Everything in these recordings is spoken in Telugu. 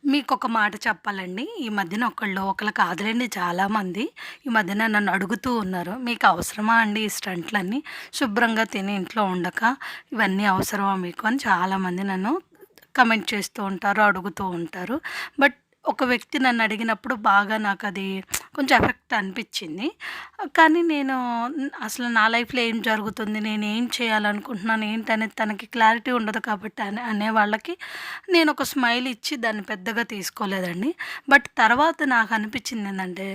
మీకొక మాట చెప్పాలండి. ఈ మధ్యన ఒకళ్ళు కాదులెండి చాలామంది ఈ మధ్యన నన్ను అడుగుతూ ఉన్నారు. "మీకు అవసరమా అండి ఈ స్టంట్‌లన్నీ? శుభ్రంగా తిని ఇంట్లో ఉండక ఇవన్నీ అవసరమా మీకు?" అని చాలామంది నన్ను కమెంట్ చేస్తూ ఉంటారు, అడుగుతూ ఉంటారు. బట్ ఒక వ్యక్తి నన్ను అడిగినప్పుడు బాగా నాకది కొంచెం ఎఫెక్ట్ అనిపిచ్చింది. కానీ నేను అసలు నా లైఫ్‌లో ఏం జరుగుతుంది? నేనేం చేయాలనుకుంటున్నాను? ఏంటనేది తనకి క్లారిటీ ఉండదు కాబట్టి అనే వాళ్ళకి నేనొక స్మైల్ ఇచ్చి దాన్ని పెద్దగా తీసుకోలేదండి. బట్ తర్వాత నాకనిపిచ్చిందేందంటే,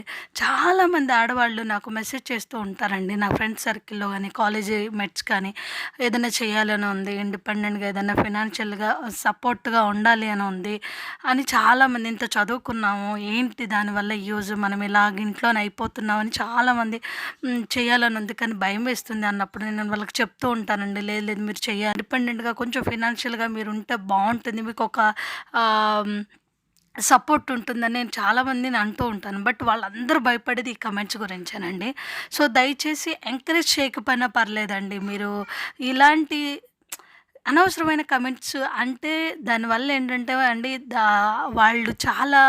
చాలామంది ఆడవాళ్ళు నాకు మెసేజ్ చేస్తూ ఉంటారండి. నా ఫ్రెండ్స్ సర్కిల్‌లో గానీ, కాలేజీ మేట్స్ కానీ, ఏదైనా చేయాలని ఉంది, ఇండిపెండెంట్‌గా ఏదైనా ఫైనాన్షియల్‌గా సపోర్ట్‌గా ఉండాలి అని ఉంది అని చాలామంది ఇంత చదువుకున్నాము, ఏంటి దానివల్ల యూజ్? మనం ఇలాగ ఇంట్లోనే అయిపోతున్నామని చాలామంది చేయాలని ఉంది కానీ భయం వేస్తుంది అన్నప్పుడు నేను వాళ్ళకి చెప్తూ ఉంటానండి. లేదు లేదు మీరు చెయ్యాలి. ఇండిపెండెంట్‌గా కొంచెం ఫైనాన్షియల్‌గా మీరుంటే బావుంటుంది. మీకొక ఆహ్, సపోర్ట్ ఉంటుందని నేను చాలామందిని అంటూ ఉంటాను. బట్ వాళ్ళందరూ భయపడేది ఈ కమెంట్స్ గురించేనండి. సో, దయచేసి ఎంకరేజ్ చేయకపోయినా పర్లేదండి. మీరు ఇలాంటి అనవసరమైన కమెంట్స్ అంటే దానివల్ల ఏంటంటే అండి వాళ్ళు చాలా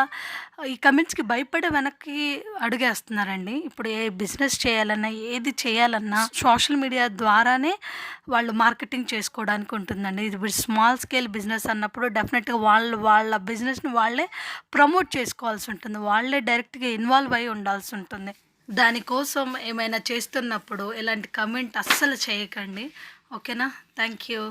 ఈ కమెంట్స్‌కి భయపడి వెనక్కి అడుగేస్తున్నారండి. ఇప్పుడు ఏ బిజినెస్ చేయాలన్నా, ఏది చేయాలన్నా సోషల్ మీడియా ద్వారానే వాళ్ళు మార్కెటింగ్ చేసుకోవడానికి ఉంటుందండి. ఇది ఇప్పుడు స్మాల్ స్కేల్ బిజినెస్ అన్నప్పుడు డెఫినెట్‌గా వాళ్ళ బిజినెస్‌ని వాళ్ళే ప్రమోట్ చేసుకోవాల్సి ఉంటుంది. వాళ్ళే డైరెక్ట్‌గా ఇన్వాల్వ్ అయ్యి ఉండాల్సి ఉంటుంది. దానికోసం ఏమైనా చేస్తున్నప్పుడు ఇలాంటి కమెంట్ అస్సలు చేయకండి. ఓకేనా? Thank you.